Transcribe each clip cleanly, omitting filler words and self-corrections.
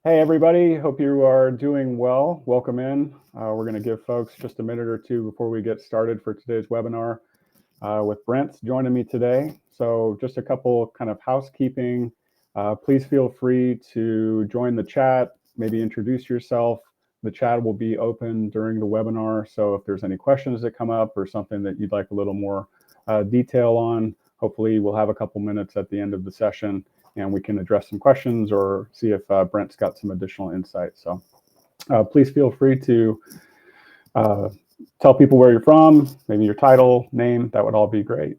Hey, everybody. Hope you are doing well. Welcome in. We're going to give folks just a minute or two before we get started for today's webinar with Brent joining me today. So just a couple kind of housekeeping. Please feel free to join the chat, maybe introduce yourself. The chat will be open during the webinar. So if there's any questions that come up or something that you'd like a little more detail on, hopefully we'll have a couple minutes at the end of the session and we can address some questions or see if Brent's got some additional insight. So please feel free to tell people where you're from, maybe your title, name, that would all be great.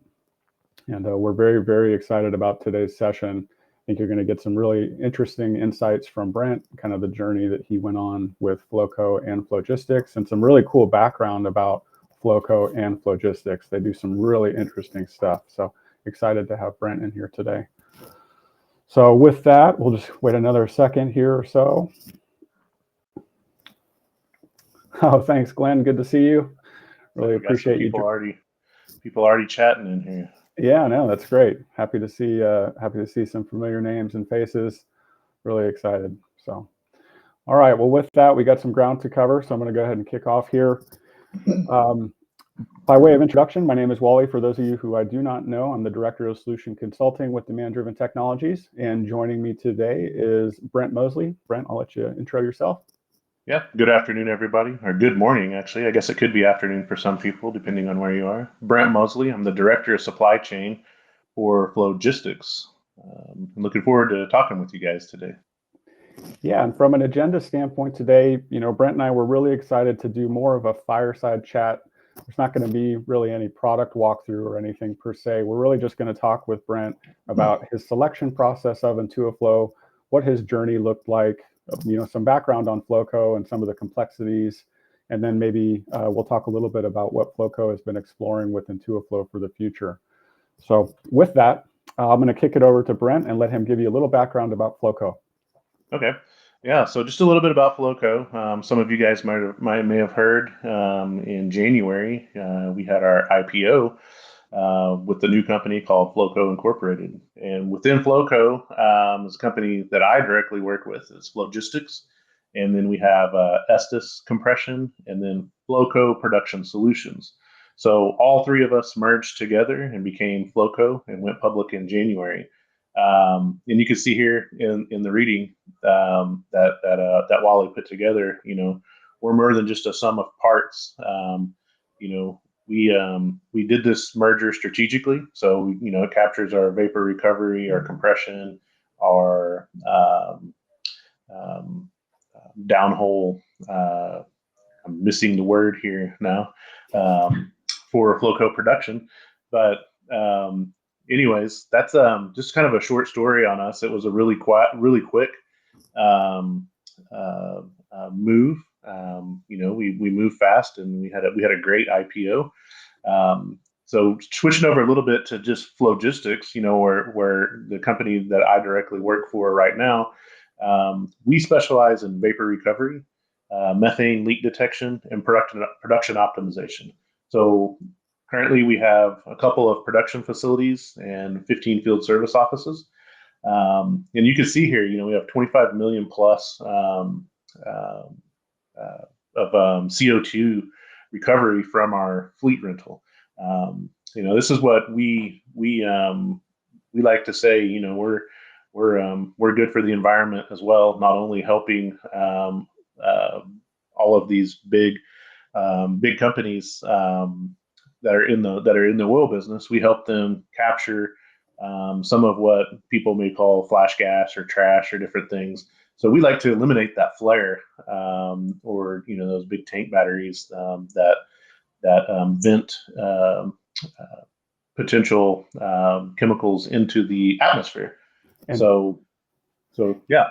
And we're very, very excited about today's session. I think you're going to get some really interesting insights from Brent, kind of the journey that he went on with Flowco and Flowgistics, and some really cool background about Flowco and Flowgistics. They do some really interesting stuff. So excited to have Brent in here today. So with that, we'll just wait another second here or so. Oh, thanks, Glenn. Good to see you. Really appreciate you. People already chatting in here. Yeah, no, that's great. Happy to see some familiar names and faces. Really excited. So, all right. Well, with that, we got some ground to cover. So I'm going to go ahead and kick off here. By way of introduction, my name is Wally. For those of you who I do not know, I'm the Director of Solution Consulting with Demand-Driven Technologies. And joining me today is Brent Mosley. Brent, I'll let you intro yourself. Yeah, good afternoon, everybody. Or good morning, actually. I guess it could be afternoon for some people, depending on where you are. Brent Mosley, I'm the Director of Supply Chain for Flowgistics. I'm looking forward to talking with you guys today. Yeah, and from an agenda standpoint today, Brent and I were really excited to do more of a fireside chat. There's not going to be really any product walkthrough or anything per se. We're really just going to talk with Brent about his selection process of Intuiflow, what his journey looked like, some background on Flowco and some of the complexities, and then maybe we'll talk a little bit about what Flowco has been exploring with Intuiflow for the future. So with that, I'm going to kick it over to Brent and let him give you a little background about Flowco. Okay. Yeah, so just a little bit about Flowco. Some of you guys may have heard in January, we had our IPO with the new company called Flowco Incorporated. And within Flowco is a company that I directly work with, is Flowgistics. And then we have Estes Compression and then Flowco Production Solutions. So all three of us merged together and became Flowco and went public in January. And you can see here in the reading that Wally put together, we're more than just a sum of parts. We did this merger strategically, so it captures our vapor recovery, our compression, our downhole. I'm missing the word here now for Flowco production, but anyways, that's just kind of a short story on us. It was a really quick move. We moved fast, and we had a great IPO. So switching over a little bit to just Flowgistics, where the company that I directly work for right now, we specialize in vapor recovery, methane leak detection, and production optimization. So currently, we have a couple of production facilities and 15 field service offices. And you can see here, we have 25 million plus of CO2 recovery from our fleet rental. This is what we like to say. We're good for the environment as well. Not only helping all of these big companies that are in the oil business, we help them capture some of what people may call flash gas or trash or different things. So we like to eliminate that flare or those big tank batteries that vent potential chemicals into the atmosphere. And so yeah.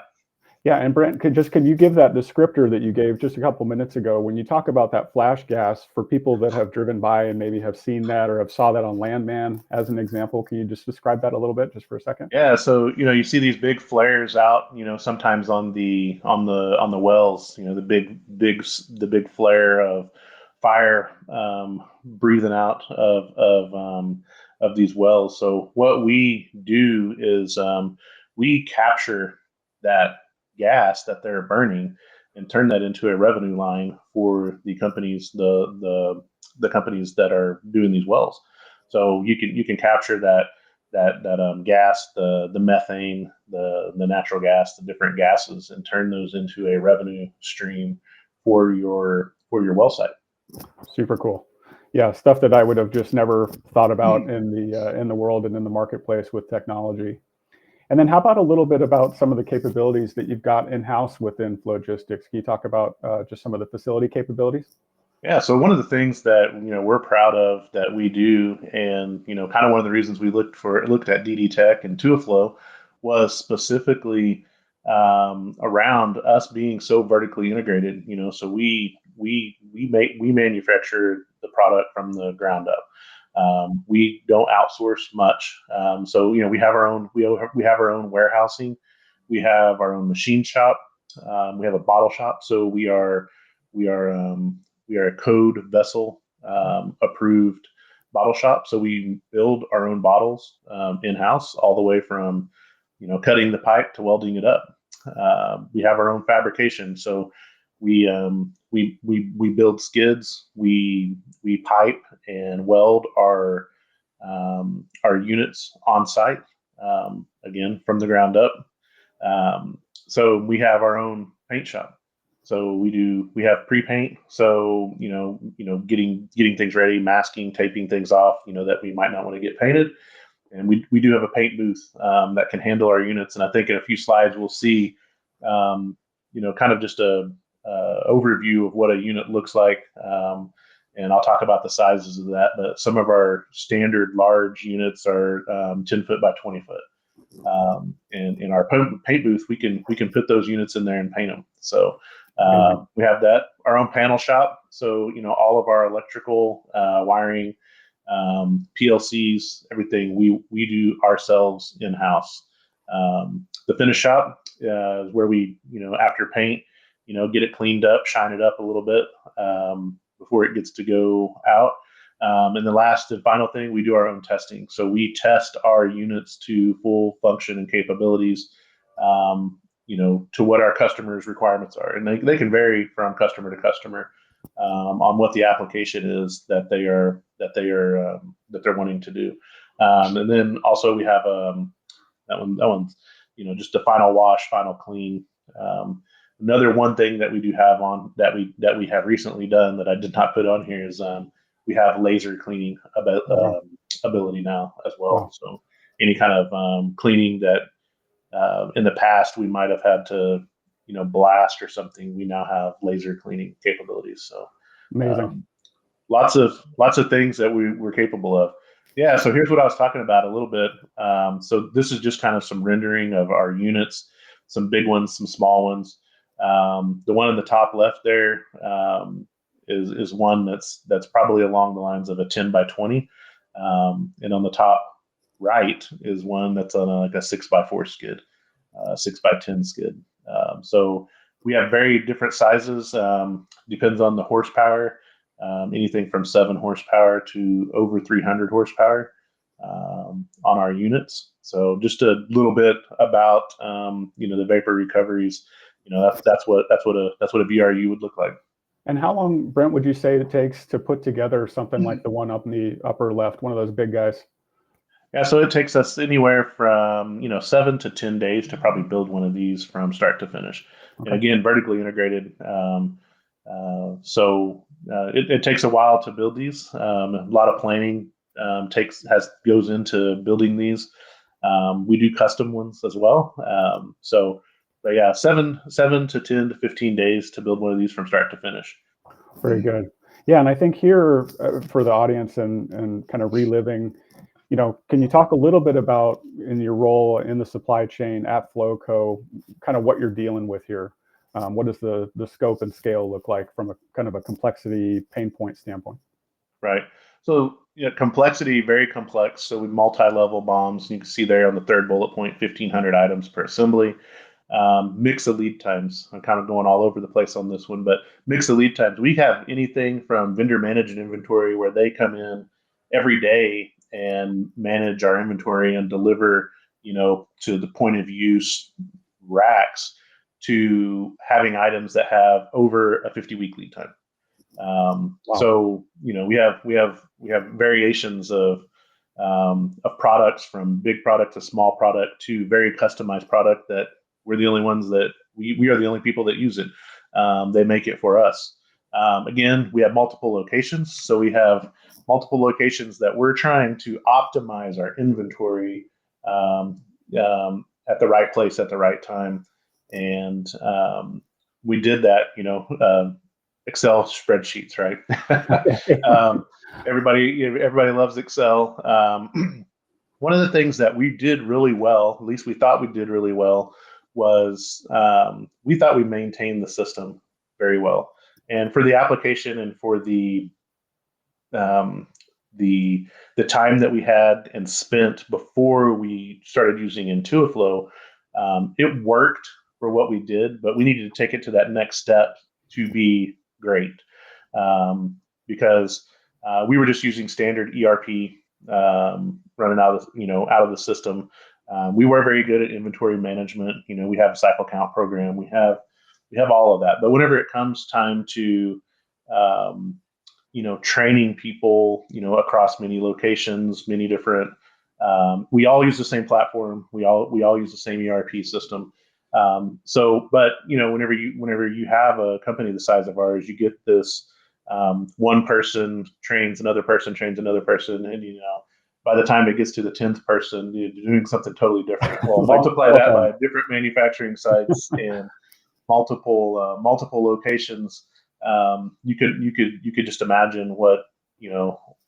Yeah, and Brent, could you give that descriptor that you gave just a couple minutes ago when you talk about that flash gas for people that have driven by and maybe have seen that or have saw that on Landman as an example? Can you just describe that a little bit just for a second? Yeah, so you see these big flares out, sometimes on the wells, the big flare of fire breathing out of these wells. So what we do is we capture that gas that they're burning and turn that into a revenue line for the companies, the companies that are doing these wells. So you can capture that gas, the methane, the natural gas, the different gases, and turn those into a revenue stream for your well site. Super cool. Yeah, stuff that I would have just never thought about in the world and in the marketplace with technology. And then how about a little bit about some of the capabilities that you've got in-house within Flowgistics? Can you talk about just some of the facility capabilities? Yeah, so one of the things that we're proud of that we do, and kind of one of the reasons we looked at DD Tech and Intuiflow was specifically around us being so vertically integrated. So we manufacture the product from the ground up. We don't outsource much. So we have our own warehousing, we have our own machine shop, we have a bottle shop. So we are a code vessel approved bottle shop. So we build our own bottles in house, all the way from cutting the pipe to welding it up. We have our own fabrication. So we build skids, we pipe and weld our units on site, again from the ground up. So we have our own paint shop. So we have pre-paint. So getting things ready, masking, taping things off that we might not want to get painted. And we do have a paint booth that can handle our units. And I think in a few slides we'll see kind of just a overview of what a unit looks like. And I'll talk about the sizes of that. But some of our standard large units are 10 foot by 20 foot. And in our paint booth, we can put those units in there and paint them. So we have that, our own panel shop. So all of our electrical wiring, PLCs, everything we do ourselves in house. The finish shop is where we after paint, get it cleaned up, shine it up a little bit before it gets to go out. And the last and final thing, we do our own testing. So we test our units to full function and capabilities, to what our customers' requirements are. And they can vary from customer to customer on what the application is that they're wanting to do. And then also we have that one's just a final wash, final clean. Another one thing that we do have on that we have recently done that I did not put on here is we have laser cleaning ability now as well. Wow. So any kind of cleaning that in the past we might have had to blast or something, we now have laser cleaning capabilities. So amazing. Lots of things that we're capable of. Yeah, so here's what I was talking about a little bit. So this is just kind of some rendering of our units, some big ones, some small ones. The one in the top left there is one that's probably along the lines of a 10 by 20. And on the top right is one that's on like a 6x4 skid, 6x10 skid. So we have very different sizes, depends on the horsepower, anything from 7 horsepower to over 300 horsepower on our units. So just a little bit about the vapor recoveries. That's what a VRU would look like. And how long, Brent, would you say it takes to put together something like the one up in the upper left, one of those big guys? Yeah, so it takes us anywhere from 7 to 10 days to probably build one of these from start to finish. Okay. And again, vertically integrated. So it takes a while to build these. A lot of planning goes into building these. We do custom ones as well. But yeah, 7 to 10 to 15 days to build one of these from start to finish. Very good. Yeah, and I think here for the audience and kind of reliving, can you talk a little bit about in your role in the supply chain at Flowco, kind of what you're dealing with here? What does the scope and scale look like from a kind of a complexity pain point standpoint? Right. So complexity, very complex. So with multi-level bombs, you can see there on the third bullet point, 1,500 items per assembly. Mix of lead times. I'm kind of going all over the place on this one, but mix of lead times. We have anything from vendor managed inventory where they come in every day and manage our inventory and deliver, to the point of use racks, to having items that have over a 50-week lead time. Wow. So we have variations of products, from big product to small product to very customized product that we're the only ones that we are the only people that use it. They make it for us. Again, we have multiple locations, so we have multiple locations that we're trying to optimize our inventory at the right place at the right time, and we did that. Excel spreadsheets, right? Everybody loves Excel. One of the things that we did really well, at least we thought we did really well, was we thought we maintained the system very well. And for the application and for the time that we had and spent before we started using Intuiflow, it worked for what we did, but we needed to take it to that next step to be great, because we were just using standard ERP running out of the system. We were very good at inventory management. We have a cycle count program. We have all of that. But whenever it comes time to training people, across many locations, many different, we all use the same platform. We all use the same ERP system. But whenever you have a company the size of ours, you get this one person trains another person, and by the time it gets to the 10th person, you're doing something totally different. Well, multiply that by different manufacturing sites and multiple locations. You could just imagine what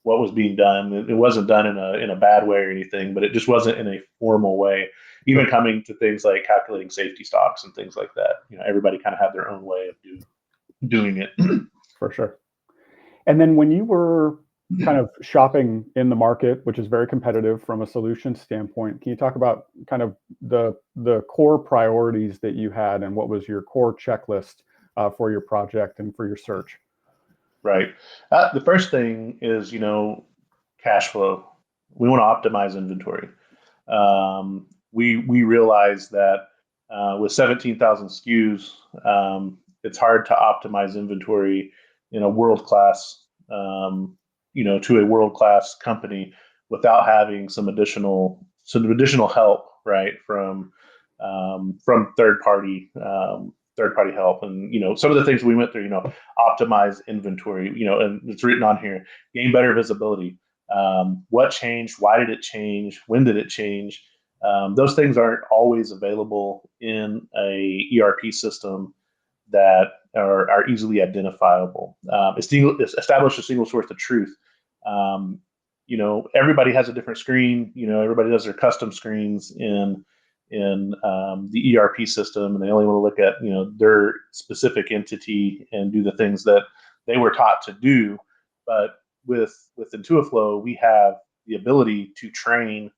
was being done. It wasn't done in a bad way or anything, but it just wasn't in a formal way. Even coming to things like calculating safety stocks and things like that, everybody kind of had their own way of doing it. For sure. And then when you were kind of shopping in the market, which is very competitive from a solution standpoint, can you talk about kind of the core priorities that you had and what was your core checklist for your project and for your search? Right. The first thing is, cash flow. We want to optimize inventory. We realize that with 17,000 SKUs, it's hard to optimize inventory in a world-class, to a world-class company without having some additional help, right, from third party help. And some of the things we went through, optimize inventory, and it's written on here, gain better visibility. What changed? Why did it change? When did it change? Those things aren't always available in a ERP system that are easily identifiable. Establish a single source of truth. Everybody has a different screen. Everybody does their custom screens in the ERP system, and they only want to look at their specific entity and do the things that they were taught to do. But with Intuiflow, we have the ability to train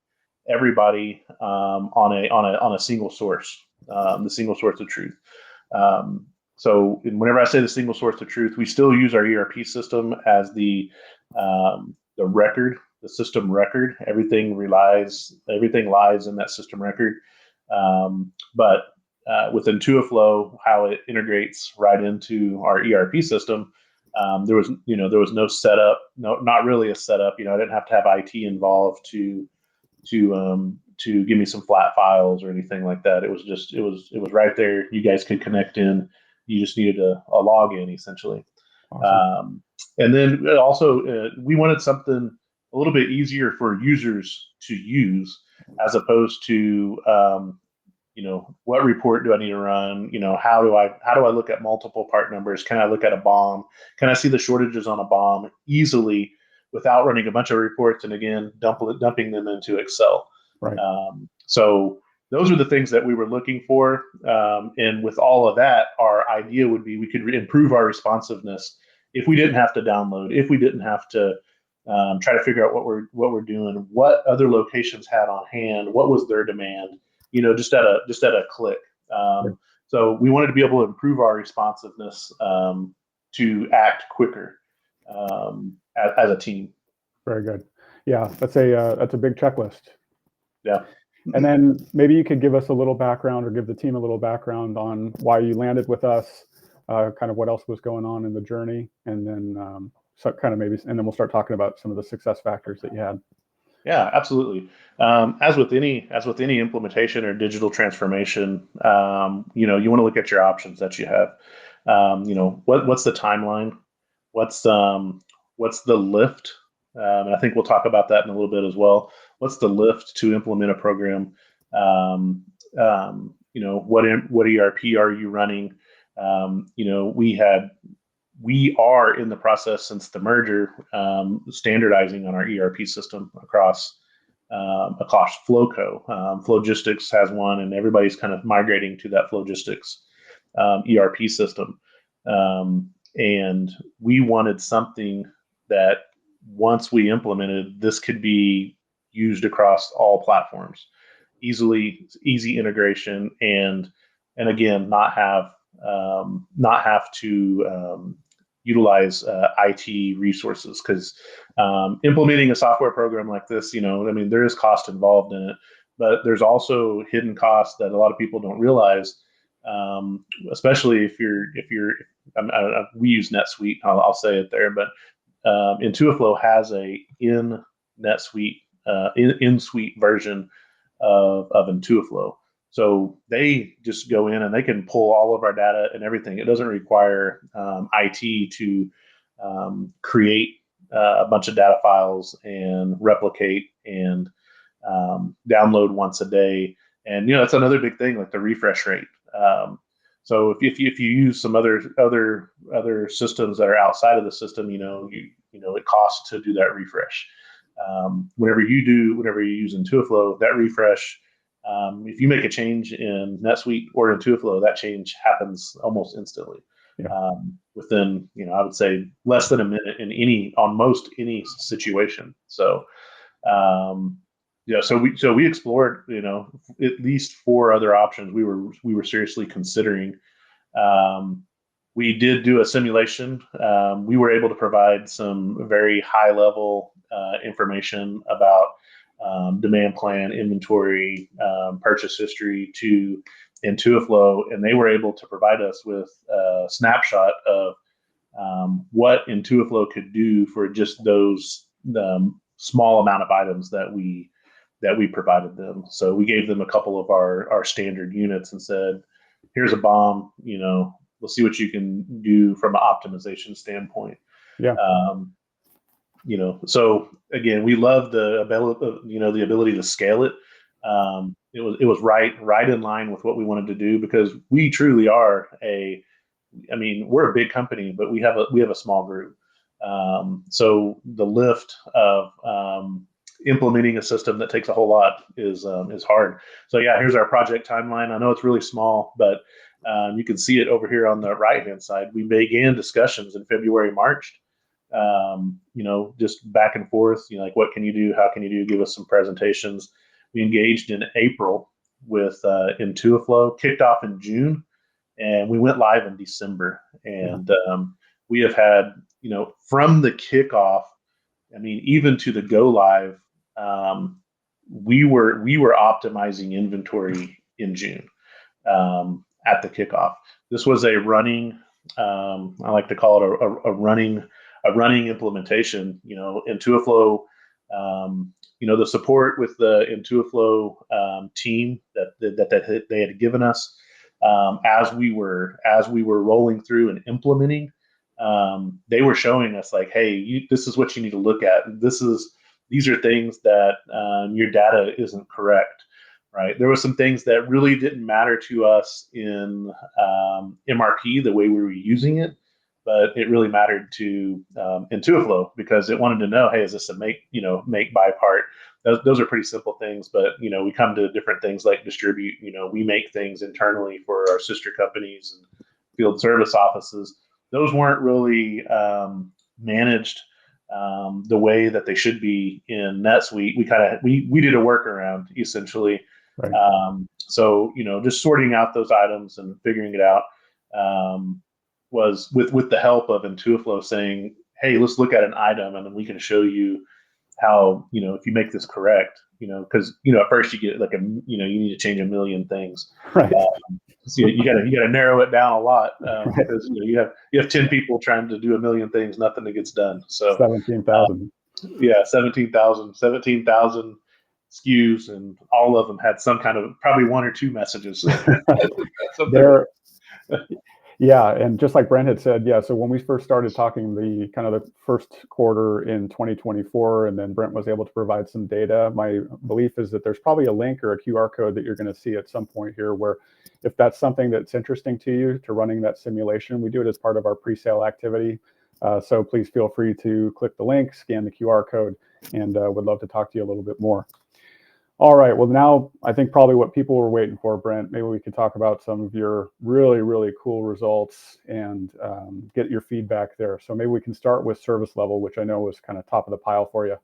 everybody on a single source, the single source of truth. So whenever I say the single source of truth, we still use our ERP system as the record, the system record. Everything lies in that system record. But with Intuiflow, how it integrates right into our ERP system, there was no setup, not really a setup. I didn't have to have IT involved to give me some flat files or anything like that. It was right there. You guys could connect in. You just needed a login, essentially. Awesome. And then also, we wanted something a little bit easier for users to use, as opposed to what report do I need to run? How do I look at multiple part numbers? Can I look at a BOM? Can I see the shortages on a BOM easily without running a bunch of reports and again dumping them into Excel? Right. So those are the things that we were looking for. And with all of that, our idea would be we could improve our responsiveness if we didn't have to download, if we didn't have to try to figure out what we're doing, what other locations had on hand, what was their demand, just at a click. So we wanted to be able to improve our responsiveness to act quicker as a team. Very good. Yeah, that's a big checklist. Yeah. And then maybe you could give us a little background, or give the team a little background on why you landed with us, kind of what else was going on in the journey, and then so kind of maybe, and then we'll start talking about some of the success factors that you had. Yeah, absolutely. As with any implementation or digital transformation, you want to look at your options that you have. What's the timeline? What's what's the lift? And I think we'll talk about that in a little bit as well. What's the lift to implement a program? What ERP are you running? We are in the process since the merger, standardizing on our ERP system across Flowco. Flowgistics has one, and everybody's kind of migrating to that Flowgistics ERP system. And we wanted something that once we implemented, this could be used across all platforms, easy integration, and again, not have to utilize IT resources, because implementing a software program like this, there is cost involved in it, but there's also hidden costs that a lot of people don't realize, especially if we use NetSuite. I'll say it there, but Intuiflow has a in-NetSuite in-suite version of Intuiflow. So they just go in and they can pull all of our data and everything. It doesn't require IT to create a bunch of data files and replicate and download once a day. And that's another big thing, like the refresh rate. So if you use some other systems that are outside of the system, it costs to do that refresh. Whenever you use Intuiflow, that refresh, if you make a change in NetSuite or Intuiflow, that change happens almost instantly. Yeah. Within, I would say less than a minute on most any situation. So, so we explored, at least 4 other options we were seriously considering. We did do a simulation. We were able to provide some very high level information about demand plan, inventory, purchase history to Intuiflow, and they were able to provide us with a snapshot of what Intuiflow could do for just those small amount of items that we provided them. So we gave them a couple of our standard units and said, here's a BOM, we'll see what you can do from an optimization standpoint. Yeah. So again, we love the ability to scale it. It was right in line with what we wanted to do, because we truly are we're a big company, but we have a small group. So the lift of implementing a system that takes a whole lot is hard. So yeah, here's our project timeline. I know it's really small, but you can see it over here on the right-hand side. We began discussions in February, March, just back and forth, like, what can you do? How can you do? Give us some presentations. We engaged in April with Intuiflow, kicked off in June, and we went live in December. And we have had, from the kickoff, even to the go live, we were optimizing inventory in June at the kickoff. This was a running, I like to call it a running implementation. Intuiflow, the support with the Intuiflow team that they had given us as we were rolling through and implementing. They were showing us, like, hey, this is what you need to look at. These are things that your data isn't correct, right? There were some things that really didn't matter to us in MRP, the way we were using it, but it really mattered to Intuiflow, because it wanted to know, hey, is this a make buy part? Those are pretty simple things, but we come to different things like distribute. We make things internally for our sister companies and field service offices. Those weren't really managed the way that they should be in NetSuite. We did a workaround, essentially. Right. So just sorting out those items and figuring it out was with the help of Intuiflow saying, hey, let's look at an item and then we can show you how, if you make this correct, because at first you get like you need to change a million things. Right. So you gotta narrow it down a lot, Right. because you have 10 people trying to do a million things, nothing that gets done. So 17,000. yeah, 17,000 SKUs, and all of them had some kind of, probably one or two messages. There, yeah, and just like Brent had said, yeah. So when we first started talking, the kind of the first quarter in 2024, and then Brent was able to provide some data. My belief is that there's probably a link or a QR code that you're going to see at some point here, where if that's something that's interesting to you, to running that simulation, we do it as part of our pre-sale activity. So please feel free to click the link, scan the QR code, and would love to talk to you a little bit more. All right, well, now I think probably what people were waiting for, Brent, maybe we could talk about some of your really, really cool results and get your feedback there. So maybe we can start with service level, which I know was kind of top of the pile for you.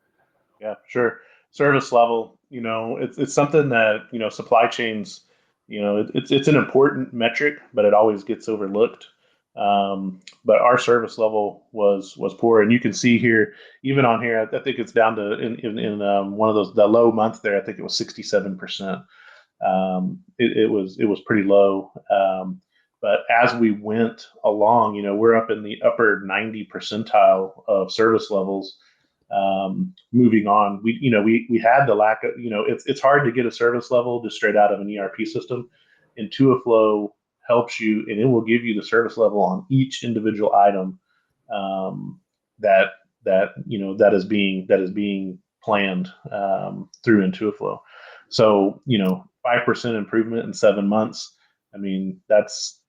Yeah, sure. Service level, it's something that, supply chains, it's an important metric, but it always gets overlooked. But our service level was poor, and you can see here, even on here, I think it's down to in one of the low months there. I think it was 67%. It was pretty low. But as we went along, we're up in the upper 90 percentile of service levels. Moving on, we had the lack of, it's hard to get a service level just straight out of an ERP system. Intuiflow helps you, and it will give you the service level on each individual item that is being planned through Intuiflow. So 5% improvement in 7 months. I mean, that's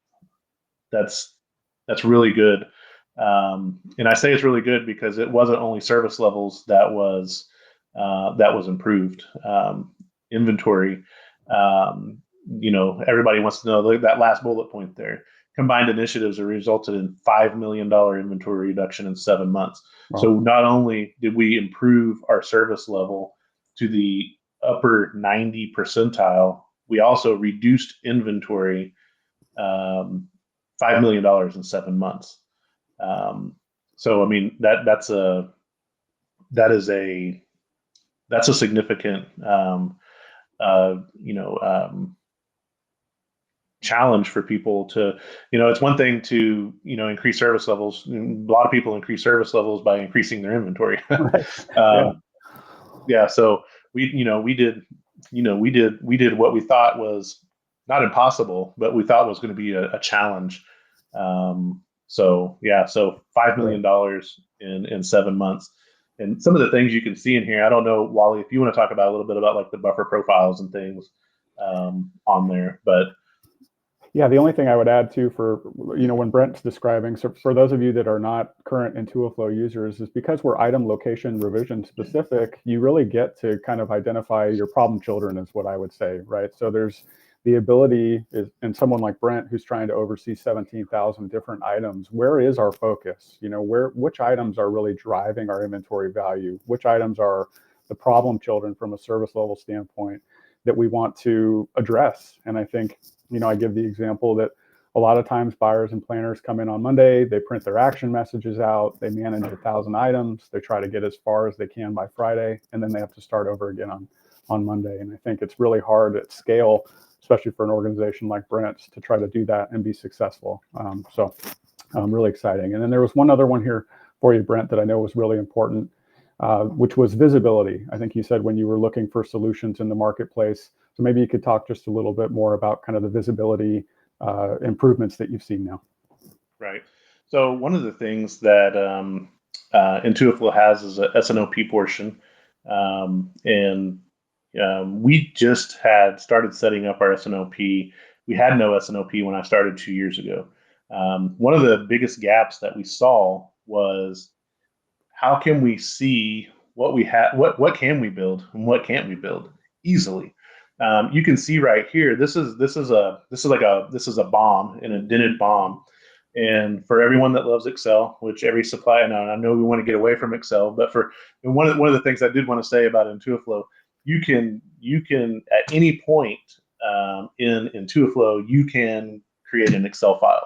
really good. And I say it's really good because it wasn't only service levels that was improved. Inventory. Everybody wants to know that last bullet point there. Combined initiatives have resulted in $5 million inventory reduction in 7 months. Wow. So not only did we improve our service level to the upper 90 percentile, we also reduced inventory $5 million in 7 months. So I mean that's a significant challenge for people to, it's one thing to increase service levels. A lot of people increase service levels by increasing their inventory. Right. Yeah. So we did what we thought was not impossible, but we thought was going to be a challenge. So $5 million in 7 months. And some of the things you can see in here, I don't know, Wally, if you want to talk about a little bit about like the buffer profiles and things on there, but yeah, the only thing I would add too, for when Brent's describing, so for those of you that are not current Intuiflow users, is because we're item location revision specific, you really get to kind of identify your problem children, is what I would say, right? So there's the ability, and someone like Brent who's trying to oversee 17,000 different items, where is our focus? Which items are really driving our inventory value? Which items are the problem children from a service level standpoint that we want to address? And I think, I give the example that a lot of times buyers and planners come in on Monday, they print their action messages out, they manage 1,000 items, they try to get as far as they can by Friday, and then they have to start over again on Monday. And I think it's really hard at scale, especially for an organization like Brent's, to try to do that and be successful. So really exciting. And then there was one other one here for you, Brent, that I know was really important, which was visibility. I think you said when you were looking for solutions in the marketplace. So maybe you could talk just a little bit more about kind of the visibility improvements that you've seen now. Right. So one of the things that Intuiflow has is a S&OP portion. And we just had started setting up our S&OP. We had no S&OP when I started 2 years ago. One of the biggest gaps that we saw was, how can we see what we have, what can we build and what can't we build easily? You can see right here, this is a bomb, an indented bomb. And for everyone that loves Excel, which every supplier, and I know we want to get away from Excel, but one of the things I did want to say about Intuiflow, you can at any point in Intuiflow, you can create an Excel file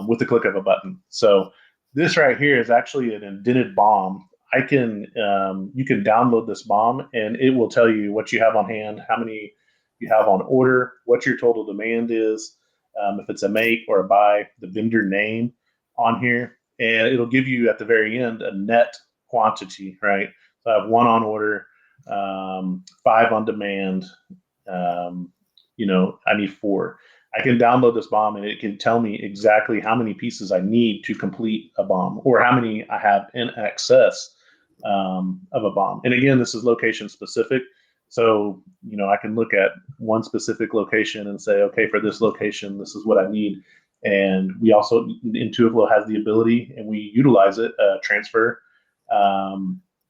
with the click of a button. So this right here is actually an indented bomb. you can download this BOM, and it will tell you what you have on hand, how many you have on order, what your total demand is, if it's a make or a buy, the vendor name on here, and it'll give you at the very end a net quantity, right? So I have 1 on order, 5 on demand. I need 4. I can download this BOM and it can tell me exactly how many pieces I need to complete a BOM, or how many I have in excess of a BOM. And again, this is location specific. So, I can look at one specific location and say, okay, for this location, this is what I need. And we also, Intuiflow has the ability, and we utilize it, transfer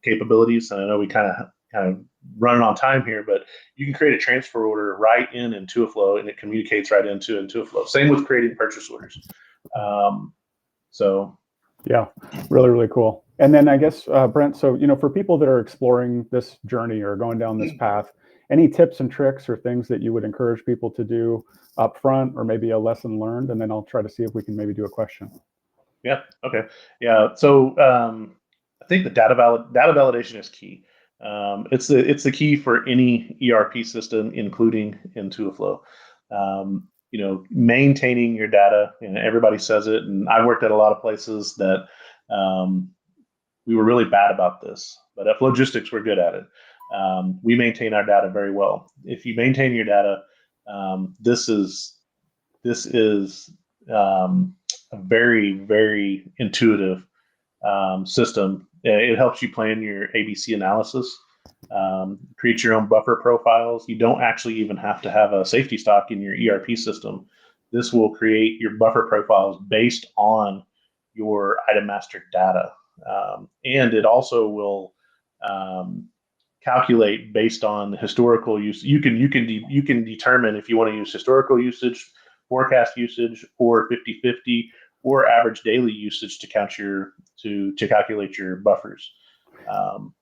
capabilities. And I know we kind of running on time here, but you can create a transfer order right in Intuiflow, and it communicates right into Intuiflow. Same with creating purchase orders. Yeah, really, really cool. And then I guess, Brent, so, for people that are exploring this journey or going down this path, any tips and tricks or things that you would encourage people to do up front, or maybe a lesson learned? And then I'll try to see if we can maybe do a question. Yeah. Okay. Yeah. So I think the data validation is key. It's the key for any ERP system, including Intuiflow. Maintaining your data, and everybody says it, and I worked at a lot of places that we were really bad about this, but at Flogistics, we're good at it. We maintain our data very well. If you maintain your data, this is a very, very intuitive system. It helps you plan your ABC analysis, create your own buffer profiles. You don't actually even have to have a safety stock in your ERP system. This will create your buffer profiles based on your item master data. And it also will calculate based on historical use. You can determine if you want to use historical usage, forecast usage, or 50/50, or average daily usage to calculate your buffers,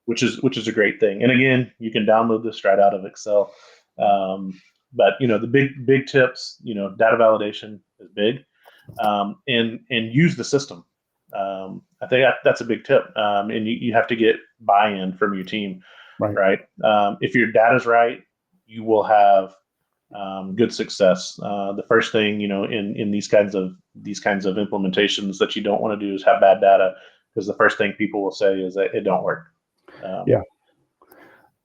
which is a great thing. And again, you can download this right out of Excel. But the big tips, data validation is big, and use the system. I think that's a big tip, and you have to get buy-in from your team, right? If your data's right, you will have good success. The first thing, in these kinds of implementations that you don't want to do is have bad data, because the first thing people will say is that it don't work.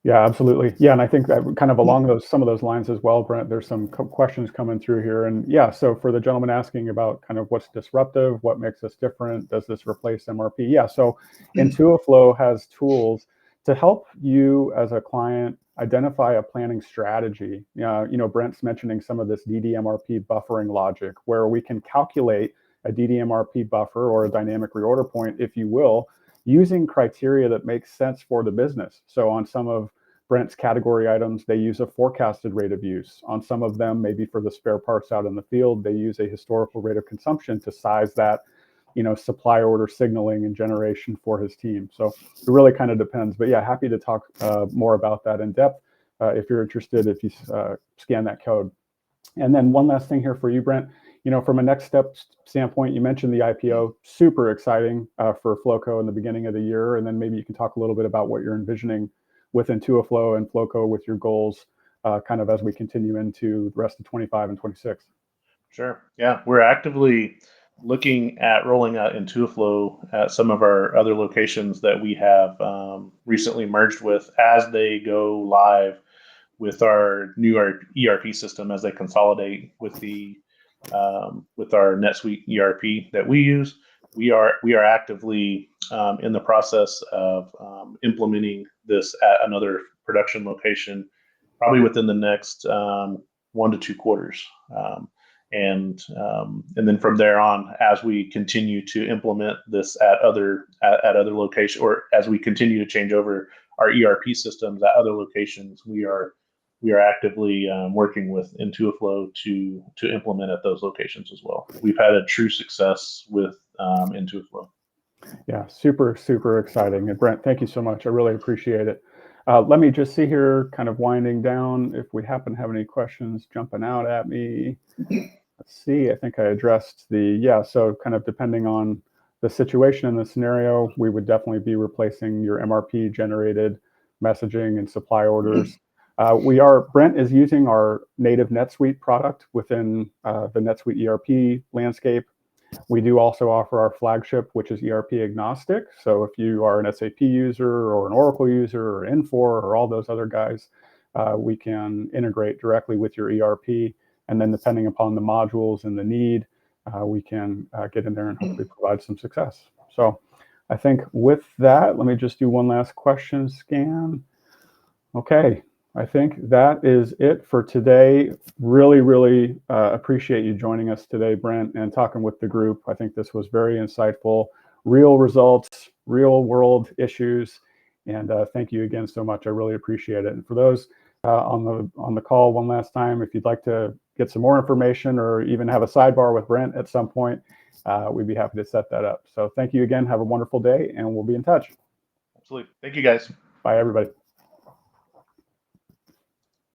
Yeah, absolutely. Yeah, and I think that kind of along some of those lines as well, Brent, there's some questions coming through here. And yeah, so for the gentleman asking about kind of what's disruptive, what makes us different, does this replace MRP? Yeah, so Intuiflow has tools to help you as a client identify a planning strategy. Brent's mentioning some of this DDMRP buffering logic, where we can calculate a DDMRP buffer, or a dynamic reorder point, if you will, using criteria that makes sense for the business. So on some of Brent's category items, they use a forecasted rate of use. On some of them, maybe for the spare parts out in the field, they use a historical rate of consumption to size that, supply order signaling and generation for his team. So it really kind of depends. But yeah, happy to talk more about that in depth if you're interested, if you scan that code. And then one last thing here for you, Brent. From a next step standpoint, you mentioned the IPO, super exciting for Flowco in the beginning of the year. And then maybe you can talk a little bit about what you're envisioning with Intuiflow and Flowco with your goals kind of as we continue into the rest of 25 and 26. Sure. Yeah, we're actively looking at rolling out Intuiflow at some of our other locations that we have recently merged with, as they go live with our new ERP system, as they consolidate with our NetSuite ERP that we use. We are actively in the process of implementing this at another production location, probably within the next 1 to 2 quarters. And then from there on, as we continue to implement this at other locations, or as we continue to change over our ERP systems at other locations, we are actively working with Intuiflow to implement at those locations as well. We've had a true success with Intuiflow. Yeah, super, super exciting. And Brent, thank you so much. I really appreciate it. Let me just see here, kind of winding down, if we happen to have any questions jumping out at me. Let's see, I think I addressed so kind of depending on the situation in the scenario, we would definitely be replacing your MRP generated messaging and supply orders. Brent is using our native NetSuite product within the NetSuite ERP landscape. We do also offer our flagship, which is ERP agnostic. So if you are an SAP user or an Oracle user or Infor or all those other guys, we can integrate directly with your ERP. And then depending upon the modules and the need, we can get in there and hopefully provide some success. So I think with that, let me just do one last question scan. Okay, I think that is it for today. Really, really appreciate you joining us today, Brent, and talking with the group. I think this was very insightful, real results, real world issues. And thank you again so much. I really appreciate it. And for those on the call one last time, if you'd like to get some more information or even have a sidebar with Brent at some point, we'd be happy to set that up. So thank you again. Have a wonderful day, and we'll be in touch. Absolutely. Thank you, guys. Bye, everybody.